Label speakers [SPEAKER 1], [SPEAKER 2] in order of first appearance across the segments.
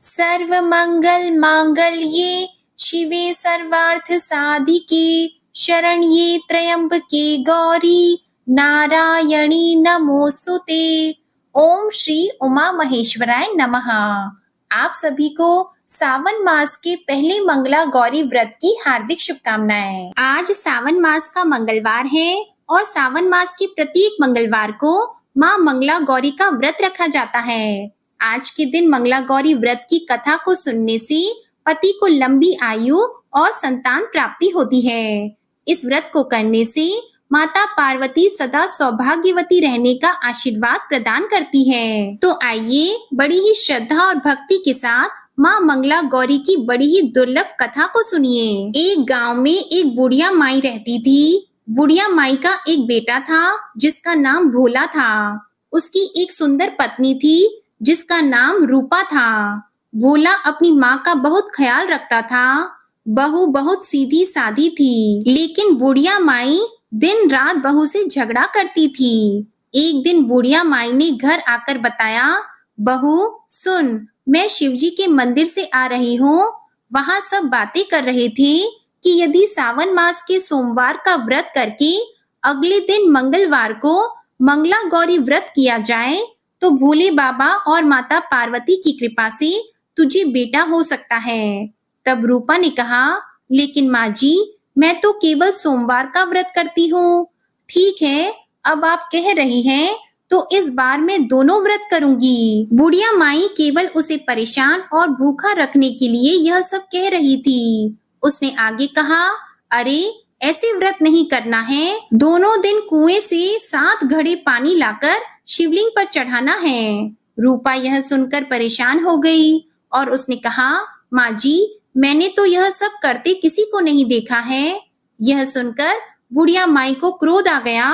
[SPEAKER 1] सर्व मंगल मांगल्ये शिवे सर्वार्थ साधिके शरण्ये त्र्यंबके गौरी नारायणी नमोस्तुते। ओम श्री उमा महेश्वराय नमः। आप सभी को सावन मास के पहले मंगला गौरी व्रत की हार्दिक शुभकामनाएं। आज सावन मास का मंगलवार है और सावन मास के प्रत्येक मंगलवार को माँ मंगला गौरी का व्रत रखा जाता है। आज के दिन मंगला गौरी व्रत की कथा को सुनने से पति को लंबी आयु और संतान प्राप्ति होती है। इस व्रत को करने से माता पार्वती सदा सौभाग्यवती रहने का आशीर्वाद प्रदान करती है। तो आइए बड़ी ही श्रद्धा और भक्ति के साथ माँ मंगला गौरी की बड़ी ही दुर्लभ कथा को सुनिए। एक गांव में एक बुढ़िया माई रहती थी। बुढ़िया माई का एक बेटा था जिसका नाम भोला था। उसकी एक सुंदर पत्नी थी जिसका नाम रूपा था। भोला अपनी माँ का बहुत ख्याल रखता था। बहू बहुत सीधी सादी थी, लेकिन बुढ़िया माई दिन रात बहू से झगड़ा करती थी। एक दिन बुढ़िया माई ने घर आकर बताया, बहू सुन, मैं शिवजी के मंदिर से आ रही हूँ। वहाँ सब बातें कर रहे थे कि यदि सावन मास के सोमवार का व्रत करके अगले दिन मंगलवार को मंगला गौरी व्रत किया जाए तो भोले बाबा और माता पार्वती की कृपा से तुझे बेटा हो सकता है। तब रूपा ने कहा, लेकिन माँ जी, मैं तो केवल सोमवार का व्रत करती हूँ। ठीक है, अब आप कह रही हैं तो इस बार मैं दोनों व्रत करूंगी। बुढ़िया माई केवल उसे परेशान और भूखा रखने के लिए यह सब कह रही थी। उसने आगे कहा, अरे ऐसे व्रत नहीं करना है। दोनों दिन कुएं से 7 घड़े पानी लाकर शिवलिंग पर चढ़ाना है। रूपा यह सुनकर परेशान हो गई और उसने कहा, माँ जी, मैंने तो यह सब करते किसी को नहीं देखा है। यह सुनकर बुढ़िया माई को क्रोध आ गया।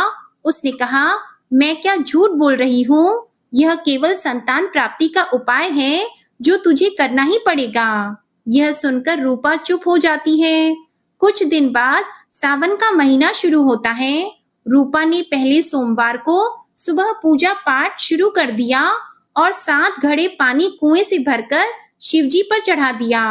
[SPEAKER 1] उसने कहा, मैं क्या झूठ बोल रही हूँ? यह केवल संतान प्राप्ति का उपाय है जो तुझे करना ही पड़ेगा। यह सुनकर रूपा चुप हो जाती है। कुछ दिन बाद सावन का महीना शुरू होता है। रूपा ने पहले सोमवार को सुबह पूजा पाठ शुरू कर दिया और 7 घड़े पानी कुएं से भरकर शिवजी पर चढ़ा दिया।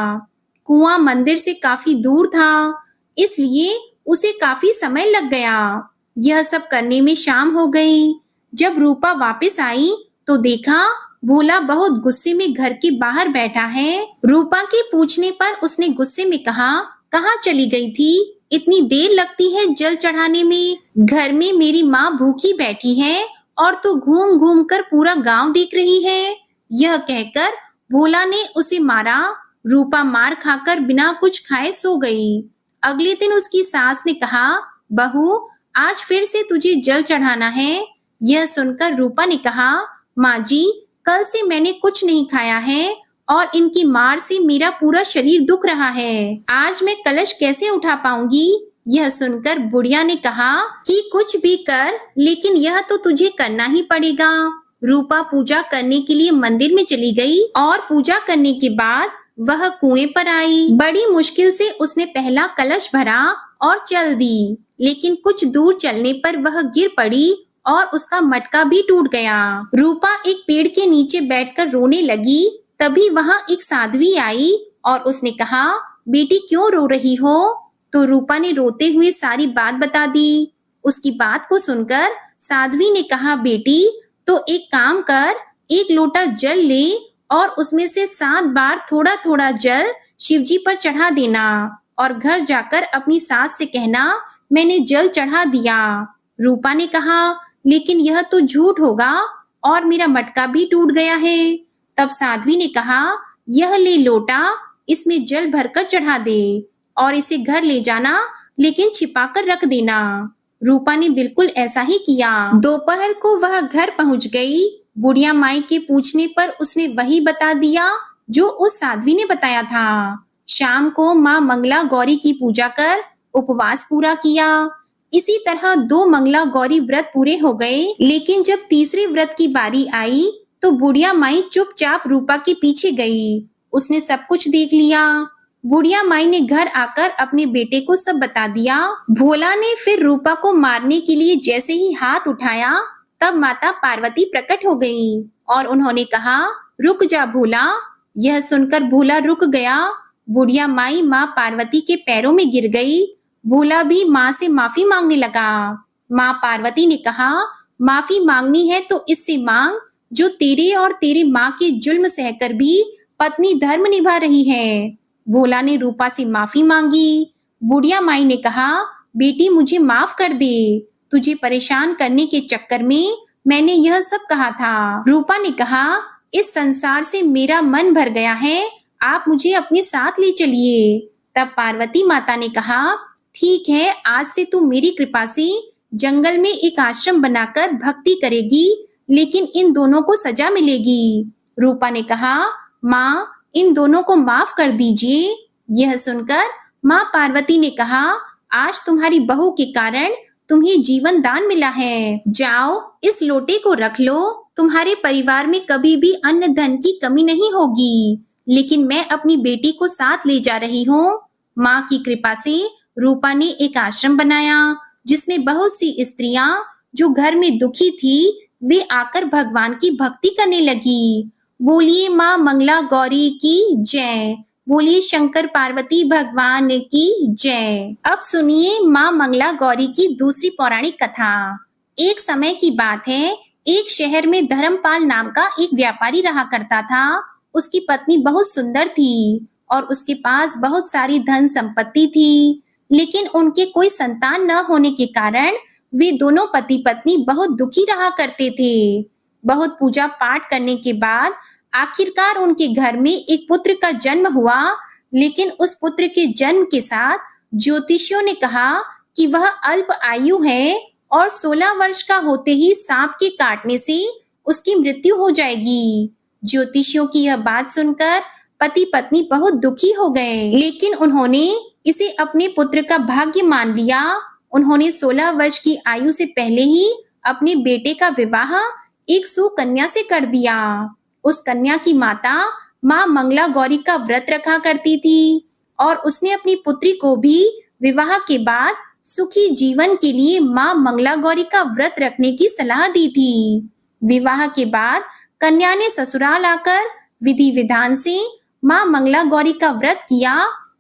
[SPEAKER 1] कुआं मंदिर से काफी दूर था, इसलिए उसे काफी समय लग गया। यह सब करने में शाम हो गई। जब रूपा वापस आई तो देखा भोला बहुत गुस्से में घर के बाहर बैठा है। रूपा के पूछने पर उसने गुस्से में कहा, कहाँ चली गई थी? इतनी देर लगती है जल चढ़ाने में। घर में मेरी माँ भूखी बैठी है और तू घूम घूम कर पूरा गांव देख रही है। यह कहकर भोला ने उसे मारा। रूपा मार खाकर बिना कुछ खाए सो गई। अगले दिन उसकी सास ने कहा, बहू, आज फिर से तुझे जल चढ़ाना है। यह सुनकर रूपा ने कहा, माँ जी, कल से मैंने कुछ नहीं खाया है और इनकी मार से मेरा पूरा शरीर दुख रहा है। आज मैं कलश कैसे उठा पाऊंगी? यह सुनकर बुढ़िया ने कहा कि कुछ भी कर, लेकिन यह तो तुझे करना ही पड़ेगा। रूपा पूजा करने के लिए मंदिर में चली गई और पूजा करने के बाद वह कुएं पर आई। बड़ी मुश्किल से उसने पहला कलश भरा और चल दी, लेकिन कुछ दूर चलने पर वह गिर पड़ी और उसका मटका भी टूट गया। रूपा एक पेड़ के नीचे बैठकर रोने लगी। तभी वहां एक साध्वी आई और उसने कहा, बेटी क्यों रो रही हो? तो रूपा ने रोते हुए सारी बात बता दी। उसकी बात को सुनकर साध्वी ने कहा, बेटी तो एक काम कर, 1 लोटा जल ले और उसमें से 7 बार थोड़ा थोड़ा जल शिवजी पर चढ़ा देना और घर जाकर अपनी सास से कहना, मैंने जल चढ़ा दिया। रूपा ने कहा, लेकिन यह तो झूठ होगा और मेरा मटका भी टूट गया है। तब साध्वी ने कहा, यह ले लोटा, इसमें जल भरकर चढ़ा दे और इसे घर ले जाना, लेकिन छिपाकर रख देना। रूपा ने बिल्कुल ऐसा ही किया। दोपहर को वह घर पहुंच गई। बुढ़िया माई के पूछने पर उसने वही बता दिया जो उस साध्वी ने बताया था। शाम को माँ मंगला गौरी की पूजा कर उपवास पूरा किया। इसी तरह 2 मंगला गौरी व्रत पूरे हो गए। लेकिन जब तीसरे व्रत की बारी आई तो बुढ़िया माई चुपचाप रूपा के पीछे गई। उसने सब कुछ देख लिया। बुढ़िया माई ने घर आकर अपने बेटे को सब बता दिया। भोला ने फिर रूपा को मारने के लिए जैसे ही हाथ उठाया तब माता पार्वती प्रकट हो गई और उन्होंने कहा, रुक जा भोला, यह सुनकर भोला रुक गया। बुढ़िया माई माँ पार्वती के पैरों में गिर गई। भोला भी माँ से माफी मांगने लगा। माँ पार्वती ने कहा, माफी मांगनी है तो इससे मांग जो तेरे और तेरी माँ के जुल्म सहकर भी पत्नी धर्म निभा रही है। भोला ने रूपा से माफी मांगी। बुढ़िया माई ने कहा, बेटी मुझे माफ कर दे, तुझे परेशान करने के चक्कर में मैंने यह सब कहा था। रूपा ने कहा, इस संसार से मेरा मन भर गया है, आप मुझे अपने साथ ले चलिए। तब पार्वती माता ने कहा, ठीक है, आज से तू मेरी कृपा से जंगल में एक आश्रम बनाकर भक्ति करेगी, लेकिन इन दोनों को सजा मिलेगी। रूपा ने कहा, माँ इन दोनों को माफ कर दीजिए। यह सुनकर माँ पार्वती ने कहा, आज तुम्हारी बहू के कारण तुम्हें जीवन दान मिला है। जाओ इस लोटे को रख लो, तुम्हारे परिवार में कभी भी अन्न धन की कमी नहीं होगी। लेकिन मैं अपनी बेटी को साथ ले जा रही हूँ। माँ की कृपा से रूपा ने एक आश्रम बनाया जिसमें बहुत सी स्त्रियां जो घर में दुखी थी वे आकर भगवान की भक्ति करने लगी। बोलिए माँ मंगला गौरी की जय। बोलिए शंकर पार्वती भगवान की जय। अब सुनिए माँ मंगला गौरी की दूसरी पौराणिक कथा। एक समय की बात है, एक शहर में धर्मपाल नाम का एक व्यापारी रहा करता था। उसकी पत्नी बहुत सुंदर थी और उसके पास बहुत सारी धन संपत्ति थी, लेकिन उनके कोई संतान न होने के कारण वे दोनों पति पत्नी बहुत दुखी रहा करते थे। बहुत पूजा पाठ करने के बाद आखिरकार उनके घर में एक पुत्र का जन्म हुआ, लेकिन उस पुत्र के जन्म के साथ ज्योतिषियों ने कहा कि वह अल्प आयु है और 16 वर्ष का होते ही सांप के काटने से उसकी मृत्यु हो जाएगी। ज्योतिषियों की यह बात सुनकर पति पत्नी बहुत दुखी हो गए, लेकिन उन्होंने इसे अपने पुत्र का भाग्य मान लिया। उन्होंने 16 वर्ष की आयु से पहले ही अपने बेटे का विवाह एक सुकन्या से कर दिया। उस कन्या की माता माँ मंगला गौरी का व्रत रखा करती थी और उसने अपनी पुत्री को भी विवाह के बाद सुखी जीवन के लिए माँ मंगला गौरी का व्रत रखने की सलाह दी थी। विवाह के बाद कन्या ने ससुराल आकर विधि विधान से माँ मंगला गौरी का व्रत किया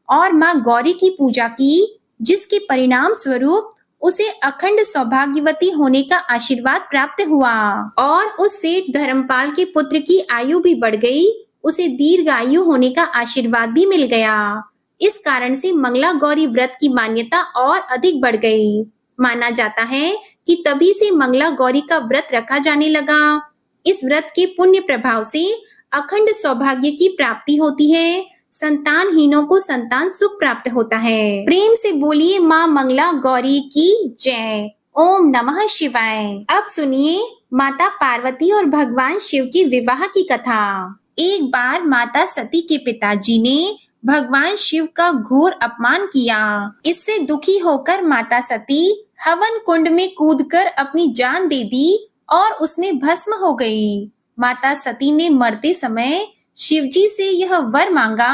[SPEAKER 1] और माँ गौरी की पूजा की, जिसके परिणाम स्वरूप उसे अखंड सौभाग्यवती होने का आशीर्वाद प्राप्त हुआ और उस सेठ धर्मपाल के पुत्र की आयु भी बढ़ गई। उसे दीर्घ आयु होने का आशीर्वाद भी मिल गया। इस कारण से मंगला गौरी व्रत की मान्यता और अधिक बढ़ गई। माना जाता है कि तभी से मंगला गौरी का व्रत रखा जाने लगा। इस व्रत के पुण्य प्रभाव से अखंड सौभाग्य की प्राप्ति होती है। संतानहीनों को संतान सुख प्राप्त होता है। प्रेम से बोलिए माँ मंगला गौरी की जय। ओम नमः शिवाय। अब सुनिए माता पार्वती और भगवान शिव की विवाह की कथा। एक बार माता सती के पिताजी ने भगवान शिव का घोर अपमान किया। इससे दुखी होकर माता सती हवन कुंड में कूदकर अपनी जान दे दी और उसमें भस्म हो गई। माता सती ने मरते समय शिवजी से यह वर मांगा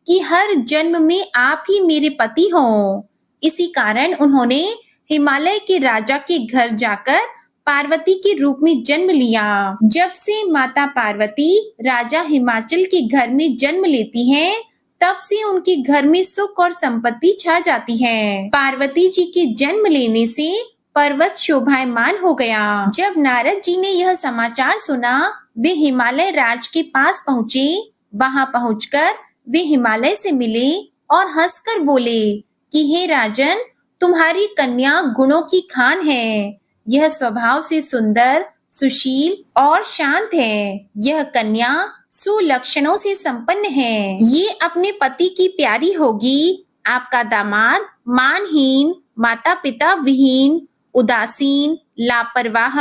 [SPEAKER 1] कि हर जन्म में आप ही मेरे पति हो। इसी कारण उन्होंने हिमालय के राजा के घर जाकर पार्वती के रूप में जन्म लिया। जब से माता पार्वती राजा हिमाचल के घर में जन्म लेती हैं, तब से उनके घर में सुख और संपत्ति छा जाती है। पार्वती जी के जन्म लेने से पर्वत शोभायमान हो गया। जब नारद जी ने यह समाचार सुना, वे हिमालय राज के पास पहुँचे। वहां पहुंचकर वे हिमालय से मिले और हंसकर बोले कि हे राजन, तुम्हारी कन्या गुणों की खान है। यह स्वभाव से सुंदर, सुशील और शांत है। यह कन्या सुलक्षणों से संपन्न है। ये अपने पति की प्यारी होगी। आपका दामाद मानहीन, माता पिता विहीन, उदासीन, लापरवाह,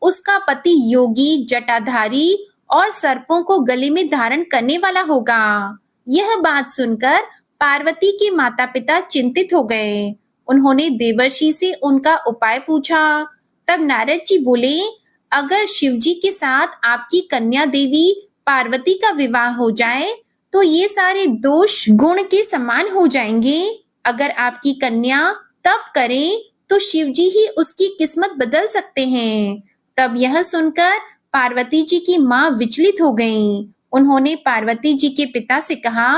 [SPEAKER 1] उसका पति योगी, जटाधारी और सर्पों को गले में धारण करने वाला होगा। यह बात सुनकर पार्वती के माता पिता चिंतित हो गए। उन्होंने देवर्षि से उनका उपाय पूछा। तब नारद जी बोले, अगर शिवजी के साथ आपकी कन्या देवी पार्वती का विवाह हो जाए तो ये सारे दोष गुण के समान हो जाएंगे। अगर आपकी कन्या तप करे तो शिवजी ही उसकी किस्मत बदल सकते हैं। तब यह सुनकर पार्वती जी की माँ विचलित हो गईं। उन्होंने पार्वती जी के पिता से कहा,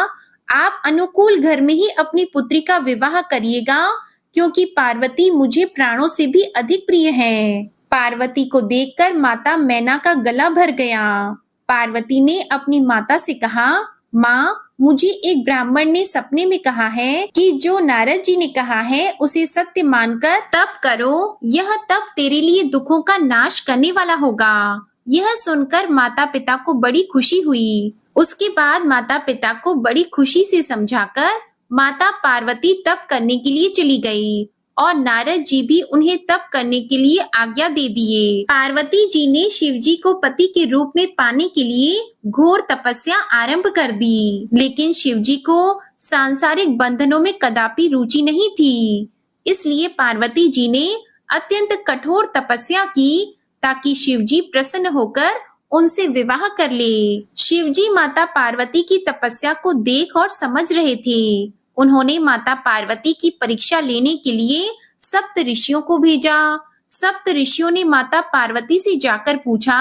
[SPEAKER 1] आप अनुकूल घर में ही अपनी पुत्री का विवाह करिएगा, क्योंकि पार्वती मुझे प्राणों से भी अधिक प्रिय है। पार्वती को देखकर माता मैना का गला भर गया। पार्वती ने अपनी माता से कहा, माँ, मुझे एक ब्राह्मण ने सपने में कहा है कि जो नारद जी ने कहा है उसे सत्य मानकर तप करो, यह तप तेरे लिए दुखों का नाश करने वाला होगा। यह सुनकर माता पिता को बड़ी खुशी हुई। उसके बाद माता पिता को बड़ी खुशी से समझाकर माता पार्वती तप करने के लिए चली गई और नारद जी भी उन्हें तप करने के लिए आज्ञा दे दिए। पार्वती जी ने शिव जी को पति के रूप में पाने के लिए घोर तपस्या आरंभ कर दी, लेकिन शिव जी को सांसारिक बंधनों में कदापि रुचि नहीं थी। इसलिए पार्वती जी ने अत्यंत कठोर तपस्या की ताकि शिव जी प्रसन्न होकर उनसे विवाह कर ले। शिव जी माता पार्वती की तपस्या को देख और समझ रहे थे। उन्होंने माता पार्वती की परीक्षा लेने के लिए सप्त ऋषियों को भेजा। सप्त ऋषियों ने माता पार्वती से जाकर पूछा,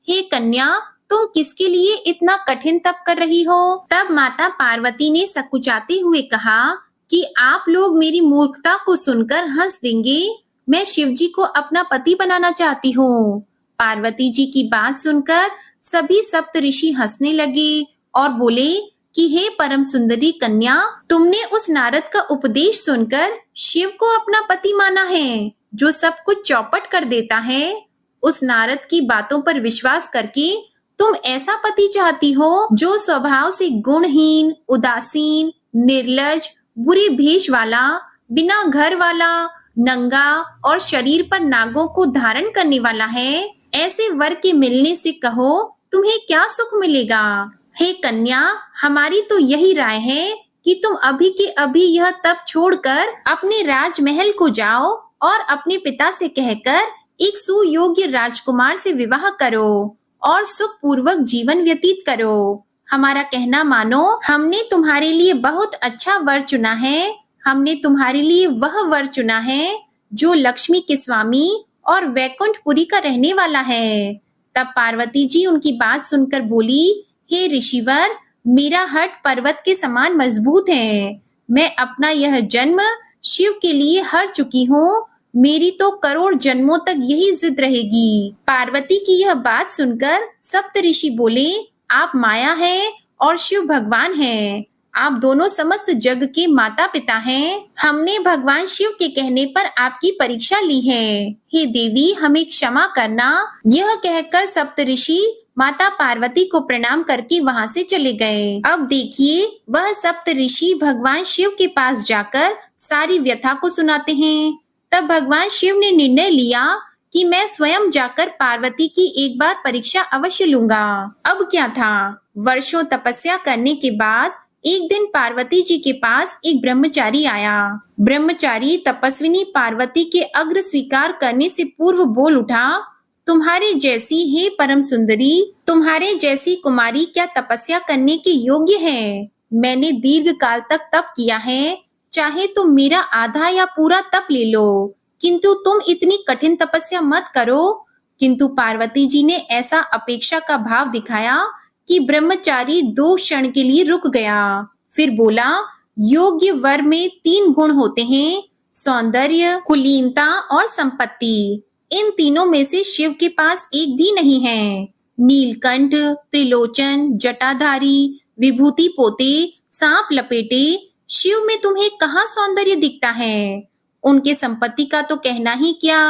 [SPEAKER 1] हे कन्या, तुम किसके लिए इतना कठिन तप कर रही हो? तब माता पार्वती ने सकुचाते हुए कहा कि आप लोग मेरी मूर्खता को सुनकर हंस देंगे। मैं शिव जी को अपना पति बनाना चाहती हूँ। पार्वती जी की बात सुनकर सभी सप्त ऋषि हंसने लगे और बोले कि हे परम सुंदरी कन्या, तुमने उस नारद का उपदेश सुनकर शिव को अपना पति माना है, जो सब कुछ चौपट कर देता है। उस नारद की बातों पर विश्वास करके तुम ऐसा पति चाहती हो जो स्वभाव से गुणहीन, उदासीन, निर्लज, बुरे भेष वाला, बिना घर वाला, नंगा और शरीर पर नागों को धारण करने वाला है। ऐसे वर के मिलने से कहो तुम्हें क्या सुख मिलेगा? हे कन्या, हमारी तो यही राय है कि तुम अभी के अभी यह तप छोड़कर अपने राजमहल को जाओ और अपने पिता से कहकर एक सुयोग्य राजकुमार से विवाह करो और सुख पूर्वक जीवन व्यतीत करो। हमारा कहना मानो, हमने तुम्हारे लिए बहुत अच्छा वर चुना है। हमने तुम्हारे लिए वह वर चुना है जो लक्ष्मी के स्वामी और वैकुंठपुरी का रहने वाला है। तब पार्वती जी उनकी बात सुनकर बोली, हे ऋषिवर, मेरा हट पर्वत के समान मजबूत है। मैं अपना यह जन्म शिव के लिए हर चुकी हूँ। मेरी तो करोड़ जन्मों तक यही जिद रहेगी। पार्वती की यह बात सुनकर सप्त ऋषि बोले, आप माया हैं और शिव भगवान हैं। आप दोनों समस्त जग के माता पिता हैं। हमने भगवान शिव के कहने पर आपकी परीक्षा ली है। हे देवी, हमें क्षमा करना। यह कहकर सप्त ऋषि माता पार्वती को प्रणाम करके वहां से चले गए। अब देखिए, वह सप्त ऋषि भगवान शिव के पास जाकर सारी व्यथा को सुनाते हैं। तब भगवान शिव ने निर्णय लिया कि मैं स्वयं जाकर पार्वती की एक बार परीक्षा अवश्य लूंगा। अब क्या था, वर्षों तपस्या करने के बाद एक दिन पार्वती जी के पास एक ब्रह्मचारी आया। ब्रह्मचारी तपस्विनी पार्वती के अग्र स्वीकार करने से पूर्व बोल उठा, तुम्हारे जैसी हे परम सुंदरी, तुम्हारे जैसी कुमारी क्या तपस्या करने के योग्य है? मैंने दीर्घ काल तक तप किया है, चाहे तुम मेरा आधा या पूरा तप ले लो, किंतु तुम इतनी कठिन तपस्या मत करो। किंतु पार्वती जी ने ऐसा अपेक्षा का भाव दिखाया कि ब्रह्मचारी 2 क्षण के लिए रुक गया। फिर बोला, योग्य वर में 3 गुण होते हैं, सौंदर्य, कुलीनता और संपत्ति। इन तीनों में से शिव के पास एक भी नहीं है। नीलकंठ, त्रिलोचन, जटाधारी, विभूति पोते, सांप लपेटे, शिव में तुम्हें कहाँ सौंदर्य दिखता है? उनके संपत्ति का तो कहना ही क्या,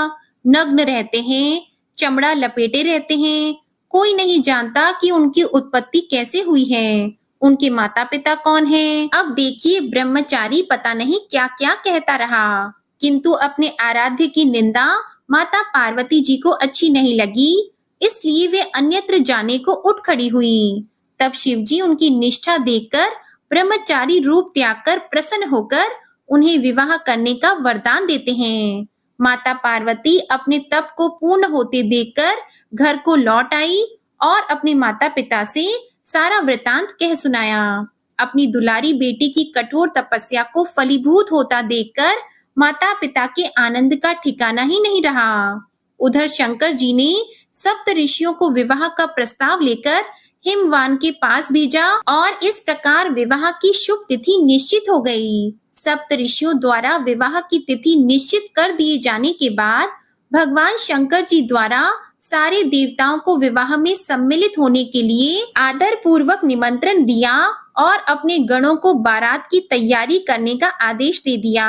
[SPEAKER 1] नग्न रहते हैं, चमड़ा लपेटे रहते हैं। कोई नहीं जानता कि उनकी उत्पत्ति कैसे हुई है, उनके माता पिता कौन हैं। अब देखिए, ब्रह्मचारी पता नहीं क्या क्या कहता रहा, किंतु अपने आराध्य की निंदा माता पार्वती जी को अच्छी नहीं लगी, इसलिए वे अन्यत्र जाने को उठ खड़ी हुई। तब शिव जी उनकी निष्ठा देखकर ब्रह्मचारी रूप त्याग कर प्रसन्न होकर उन्हें विवाह करने का वरदान देते हैं। माता पार्वती अपने तप को पूर्ण होते देखकर घर को लौट आई और अपने माता पिता से सारा वृतांत कह सुनाया। अपनी दुलारी बेटी की कठोर तपस्या को फलीभूत होता देखकर माता पिता के आनंद का ठिकाना ही नहीं रहा। उधर शंकर जी ने सप्त ऋषियों को विवाह का प्रस्ताव लेकर हिमवान के पास भेजा और इस प्रकार विवाह की शुभ तिथि निश्चित हो गई। सप्त ऋषियों द्वारा विवाह की तिथि निश्चित कर दिए जाने के बाद भगवान शंकर जी द्वारा सारे देवताओं को विवाह में सम्मिलित होने के लिए आदर पूर्वक निमंत्रण दिया और अपने गणों को बारात की तैयारी करने का आदेश दे दिया।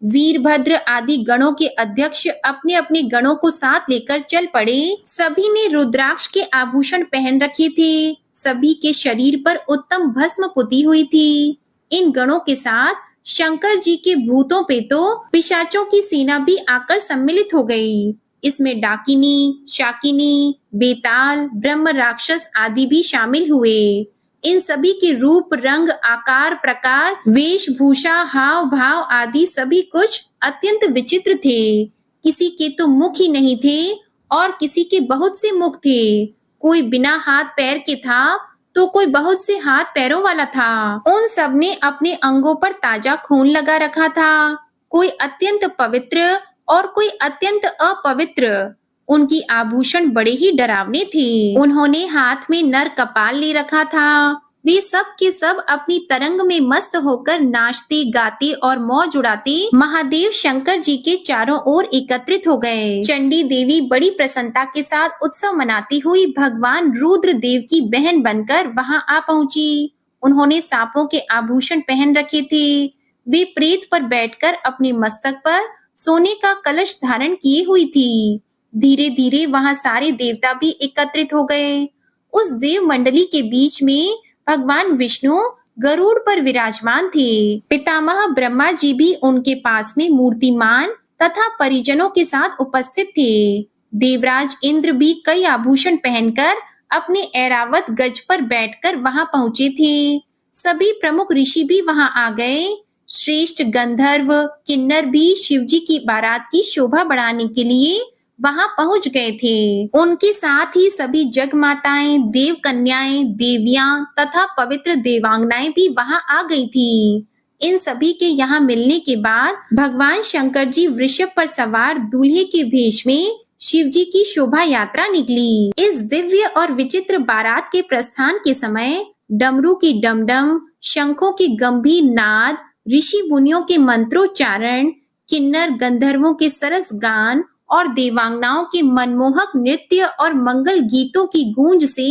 [SPEAKER 1] वीरभद्र आदि गणों के अध्यक्ष अपने अपने गणों को साथ लेकर चल पड़े। सभी ने रुद्राक्ष के आभूषण पहन रखे थे। सभी के शरीर पर उत्तम भस्म पुती हुई थी। इन गणों के साथ शंकर जी के भूतों पेतों पिशाचों की सेना भी आकर सम्मिलित हो गई। इसमें डाकिनी, शाकिनी, बेताल, ब्रह्म राक्षस आदि भी शामिल हुए। इन सभी के रूप, रंग, आकार, प्रकार, वेशभूषा, हाव भाव आदि सभी कुछ अत्यंत विचित्र थे। किसी के तो मुख ही नहीं थे और किसी के बहुत से मुख थे। कोई बिना हाथ पैर के था तो कोई बहुत से हाथ पैरों वाला था। उन सब ने अपने अंगों पर ताजा खून लगा रखा था। कोई अत्यंत पवित्र और कोई अत्यंत अपवित्र। उनकी आभूषण बड़े ही डरावने थे। उन्होंने हाथ में नर कपाल ले रखा था। वे सब के सब अपनी तरंग में मस्त होकर नाचते, गाते और मौज उड़ाते महादेव शंकर जी के चारों ओर एकत्रित हो गए। चंडी देवी बड़ी प्रसन्नता के साथ उत्सव मनाती हुई भगवान रुद्र देव की बहन बनकर वहां आ पहुंची। उन्होंने सांपों के आभूषण पहन रखे थे। वे प्रेत पर बैठकर अपने मस्तक पर सोने का कलश धारण किए हुई थी। धीरे धीरे वहां सारे देवता भी एकत्रित हो गए। उस देव मंडली के बीच में भगवान विष्णु गरुड़ पर विराजमान थे। पितामह ब्रह्मा जी भी उनके पास में मूर्तिमान तथा परिजनों के साथ उपस्थित थे। देवराज इंद्र भी कई आभूषण पहनकर अपने ऐरावत गज पर बैठकर वहां पहुंचे थे। सभी प्रमुख ऋषि भी वहां आ गए। श्रेष्ठ गंधर्व, किन्नर भी शिवजी की बारात की शोभा बढ़ाने के लिए वहां पहुंच गए थे। उनके साथ ही सभी जगमाताएं, देव कन्याएं, देवियां तथा पवित्र देवांगनाएं भी वहां आ गई थी। इन सभी के यहाँ मिलने के बाद भगवान शंकर जी वृषभ पर सवार दूल्हे के भेष में शिव जी की शोभा यात्रा निकली। इस दिव्य और विचित्र बारात के प्रस्थान के समय डमरू की डमडम, शंखों के गंभीर नाद, ऋषि मुनियों के मंत्रोच्चारण, किन्नर गंधर्वों के सरस गान और देवांगनाओं के मनमोहक नृत्य और मंगल गीतों की गूंज से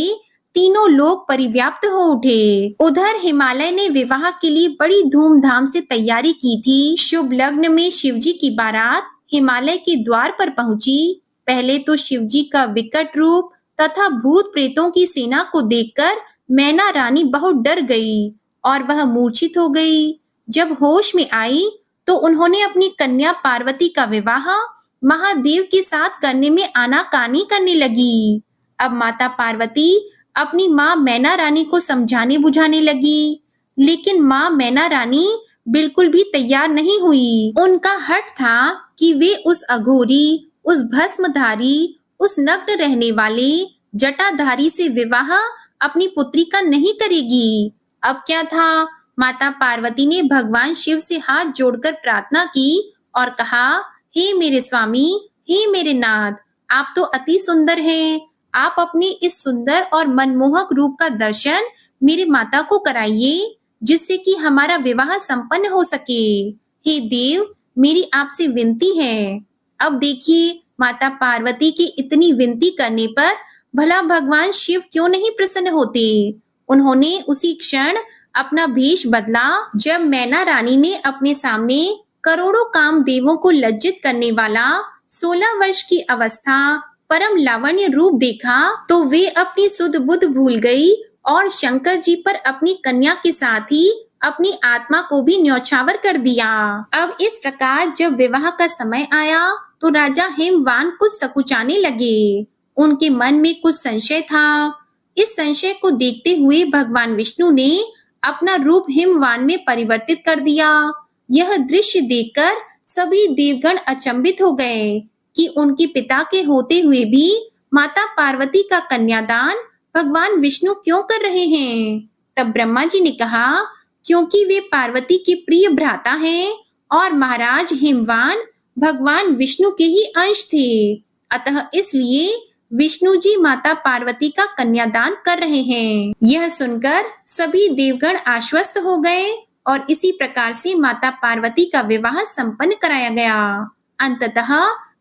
[SPEAKER 1] तीनों लोग परिव्याप्त हो उठे। उधर हिमालय ने विवाह के लिए बड़ी धूमधाम से तैयारी की थी। शुभ लग्न में शिवजी की बारात हिमालय के द्वार पर पहुंची। पहले तो शिवजी का विकट रूप तथा भूत प्रेतों की सेना को देखकर मैना रानी बहुत डर गई और वह मूर्छित हो गई। जब होश में आई तो उन्होंने अपनी कन्या पार्वती का विवाह महादेव के साथ करने में आनाकानी करने लगी। अब माता पार्वती अपनी माँ मैना रानी को समझाने बुझाने लगी, लेकिन माँ मैना रानी बिल्कुल भी तैयार नहीं हुई। उनका हठ था कि वे उस अघोरी, उस भस्मधारी, उस नग्न रहने वाले जटाधारी से विवाह अपनी पुत्री का नहीं करेगी। अब क्या था, माता पार्वती ने भगवान शिव से हाथ जोड़कर प्रार्थना की और कहा, हे मेरे स्वामी, हे मेरे नाथ, आप तो अति सुंदर हैं। आप अपने इस सुंदर और मनमोहक रूप का दर्शन मेरी माता को कराइए, जिससे कि हमारा विवाह संपन्न हो सके। हे देव, मेरी आपसे विनती है। अब देखिए, माता पार्वती की इतनी विनती करने पर भला भगवान शिव क्यों नहीं प्रसन्न होते। उन्होंने उसी क्षण अपना भेष बदला। जब मैना रानी ने अपने सामने करोड़ों कामदेवों को लज्जित करने वाला 16 वर्ष की अवस्था परम लावण्य रूप देखा तो वे अपनी सुध बुध भूल गई और शंकर जी पर अपनी कन्या के साथ ही अपनी आत्मा को भी न्यौछावर कर दिया। अब इस प्रकार जब विवाह का समय आया तो राजा हिमवान कुछ सकुचाने लगे। उनके मन में कुछ संशय था। इस संशय को देखते हुए भगवान विष्णु ने अपना रूप हिमवान में परिवर्तित कर दिया। यह दृश्य देखकर सभी देवगण अचंभित हो गए कि उनके पिता के होते हुए भी माता पार्वती का कन्यादान भगवान विष्णु क्यों कर रहे हैं। तब ब्रह्मा जी ने कहा, क्योंकि वे पार्वती के प्रिय भ्राता हैं और महाराज हिमवान भगवान विष्णु के ही अंश थे, अतः इसलिए विष्णु जी माता पार्वती का कन्यादान कर रहे हैं। यह सुनकर सभी देवगण आश्वस्त हो गए और इसी प्रकार से माता पार्वती का विवाह संपन्न कराया गया। अंततः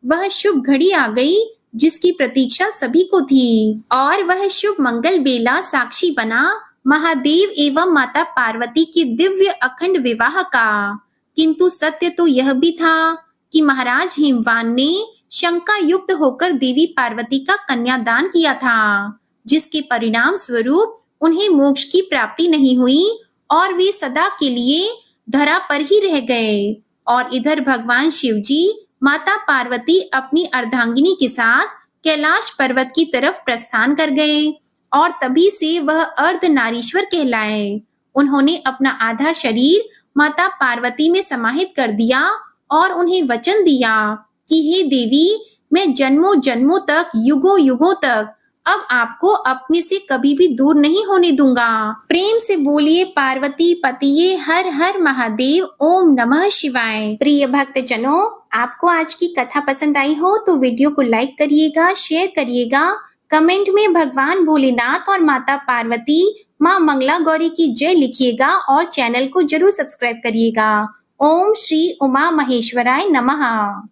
[SPEAKER 1] वह शुभ घड़ी आ गई जिसकी प्रतीक्षा सभी को थी और वह शुभ मंगल बेला साक्षी बना महादेव एवं माता पार्वती के दिव्य अखंड विवाह का। किंतु सत्य तो यह भी था कि महाराज हिमवान ने शंका युक्त होकर देवी पार्वती का कन्यादान किया था, जिसके परिणाम स्वरूप उन्हें मोक्ष की प्राप्ति नहीं हुई और वे सदा के लिए धरा पर ही रह गए। और इधर भगवान शिव जी माता पार्वती अपनी अर्धांगिनी के साथ कैलाश पर्वत की तरफ प्रस्थान कर गए और तभी से वह अर्धनारीश्वर कहलाए। उन्होंने अपना आधा शरीर माता पार्वती में समाहित कर दिया और उन्हें वचन दिया कि हे देवी, मैं जन्मों जन्मों तक, युगों युगों तक अब आपको अपने से कभी भी दूर नहीं होने दूंगा। प्रेम से बोलिए पार्वती पतिये हर हर महादेव, ओम नमः शिवाय। प्रिय भक्त जनों, आपको आज की कथा पसंद आई हो तो वीडियो को लाइक करिएगा, शेयर करिएगा, कमेंट में भगवान भोलेनाथ और माता पार्वती माँ मंगला गौरी की जय लिखिएगा और चैनल को जरूर सब्सक्राइब करिएगा। ओम श्री उमा महेश्वराय नमः।